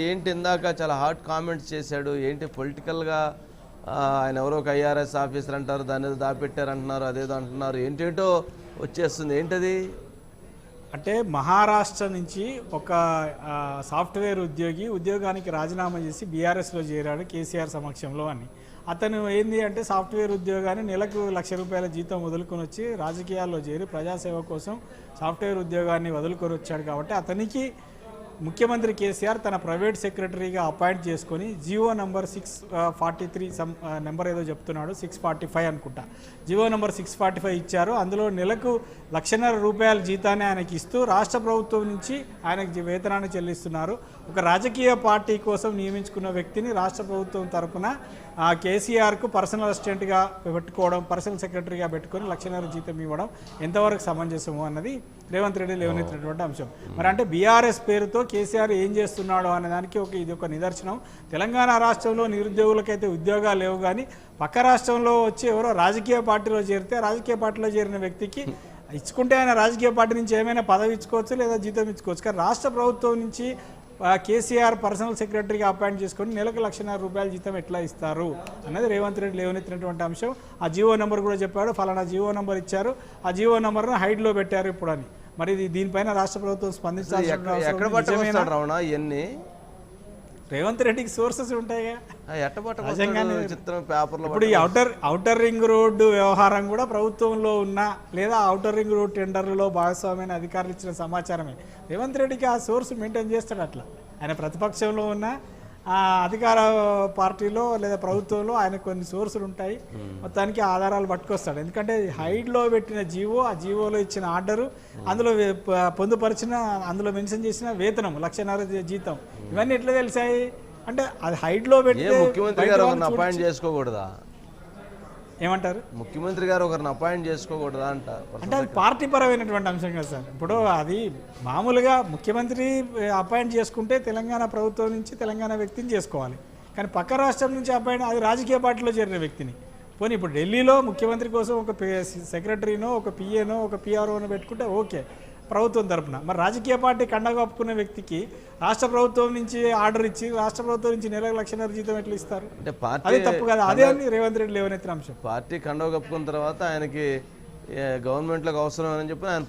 ఏంటి ఇందాక చాలా హాట్ కామెంట్స్ చేశాడు. ఏంటి పొలిటికల్‌గా ఆయన ఎవరో ఒక ఐఆర్ఎస్ ఆఫీసర్ అంటారు. దాన్ని ఏదో దాపెట్టారంటున్నారు. అదేదో అంటున్నారు. ఏంటేంటో వచ్చేస్తుంది. ఏంటది? అంటే మహారాష్ట్ర నుంచి ఒక సాఫ్ట్వేర్ ఉద్యోగానికి రాజీనామా చేసి బీఆర్ఎస్లో చేరాడు కేసీఆర్ సమక్షంలో అని. అతను ఏంది అంటే సాఫ్ట్వేర్ ఉద్యోగాన్ని నెలకు ₹1,00,000 జీతం వదులుకొని వచ్చి రాజకీయాల్లో చేరి ప్రజాసేవ కోసం సాఫ్ట్వేర్ ఉద్యోగాన్ని వదులుకొని వచ్చాడు. కాబట్టి అతనికి ముఖ్యమంత్రి కేసీఆర్ తన ప్రైవేట్ సెక్రటరీగా అపాయింట్ చేసుకొని జీవో నంబర్ 643 నెంబర్ ఏదో చెప్తున్నాడు, 645 అనుకుంటా, జీవో నంబర్ 645 ఇచ్చారు. అందులో నెలకు ₹1,50,000 జీతాన్ని ఆయనకి ఇస్తూ రాష్ట్ర ప్రభుత్వం నుంచి ఆయనకి వేతనాన్ని చెల్లిస్తున్నారు. ఒక రాజకీయ పార్టీ కోసం నియమించుకున్న వ్యక్తిని రాష్ట్ర ప్రభుత్వం తరఫున కేసీఆర్కు పర్సనల్ అసిస్టెంట్గా పెట్టుకోవడం, పర్సనల్ సెక్రటరీగా పెట్టుకొని ₹1,00,000 జీతం ఇవ్వడం ఎంతవరకు సమంజసము అన్నది రేవంత్ రెడ్డి లేవనెత్తినటువంటి అంశం. మరి అంటే బీఆర్ఎస్ పేరుతో కేసీఆర్ ఏం చేస్తున్నాడో అనే దానికి ఇది ఒక నిదర్శనం. తెలంగాణ రాష్ట్రంలో నిరుద్యోగులకైతే ఉద్యోగాలు లేవు, కానీ పక్క రాష్ట్రంలో వచ్చి ఎవరో రాజకీయ పార్టీలో చేరితే రాజకీయ పార్టీలో చేరిన వ్యక్తికి ఇచ్చుకుంటే ఆయన రాజకీయ పార్టీ నుంచి ఏమైనా పదవి ఇచ్చుకోవచ్చు లేదా జీతం ఇచ్చుకోవచ్చు. కానీ రాష్ట్ర ప్రభుత్వం నుంచి కేసీఆర్ పర్సనల్ సెక్రటరీగా అపాయింట్ చేసుకొని నెలకు ₹1,00,000 జీతం ఎట్లా ఇస్తారు అన్నది రేవంత్ రెడ్డి లేవనెత్తినటువంటి అంశం. ఆ జీవో నెంబర్ కూడా చెప్పాడు, ఫలానా జీవో నెంబర్ ఇచ్చారు, ఆ జీవో నెంబర్ను హైడ్లో పెట్టారు ఇప్పుడు అని. మరి దీనిపైన రాష్ట్ర ప్రభుత్వం స్పందించాలి. రేవంత్ రెడ్డికి సోర్సెస్ ఉంటాయిగా. ఇప్పుడు ఈ ఔటర్ రింగ్ రోడ్డు వ్యవహారం కూడా ప్రభుత్వంలో ఉన్న లేదా ఔటర్ రింగ్ రోడ్ టెండర్లలో భాగస్వామ్యమైన అధికారులు ఇచ్చిన సమాచారమే. రేవంత్ రెడ్డికి ఆ సోర్స్ మెయింటైన్ చేస్తాడు. అట్లా ఆయన ప్రతిపక్షంలో ఉన్న అధికార పార్టీలో లేదా ప్రభుత్వంలో ఆయన కొన్ని సోర్సులు ఉంటాయి, మొత్తానికి ఆధారాలు పట్టుకొస్తాడు. ఎందుకంటే హైడ్లో పెట్టిన జీవో, ఆ జీవోలో ఇచ్చిన ఆర్డరు, అందులో పొందుపరిచిన, అందులో మెన్షన్ చేసిన వేతనం ₹1,50,000 జీతం, ఇవన్నీ ఎట్లా తెలిసాయి అంటే అది హైడ్లో పెట్టి ముఖ్యమంత్రి గారు ఒకరిని అపాయింట్ చేసుకోకూడదా? ఏమంటారు? ముఖ్యమంత్రి గారు ఒకరిని అపాయింట్ చేసుకోకూడదా అంటే అది పార్టీ పరమైనటువంటి అంశం కదా సార్. ఇప్పుడు అది మామూలుగా ముఖ్యమంత్రి అపాయింట్ చేసుకుంటే తెలంగాణ ప్రభుత్వం నుంచి తెలంగాణ వ్యక్తిని చేసుకోవాలి, కానీ పక్క రాష్ట్రం నుంచి అపాయింట్ అది రాజకీయ పార్టీలో చేరిన వ్యక్తిని. పోనీ ఇప్పుడు ఢిల్లీలో ముఖ్యమంత్రి కోసం ఒక సెక్రటరీనో ఒక పిఏనో ఒక పిఆర్ఓనో పెట్టుకుంటే ఓకే ప్రభుత్వం తరపున. మరి రాజకీయ పార్టీ కండగా ఒప్పుకున్న వ్యక్తికి రాష్ట్ర ప్రభుత్వం నుంచి ఆర్డర్ ఇచ్చి రాష్ట్ర ప్రభుత్వం నుంచి నెలకు ₹1,00,000 జీతం ఎట్లా ఇస్తారు? అంటే అది తప్పు కదా. అదే అని రేవంత్ రెడ్డి లేవనెత్తిన అంశం. పార్టీ కండగా కప్పుకున్న తర్వాత ఆయనకి గవర్నమెంట్లోకి అవసరం అని చెప్పి ఆయన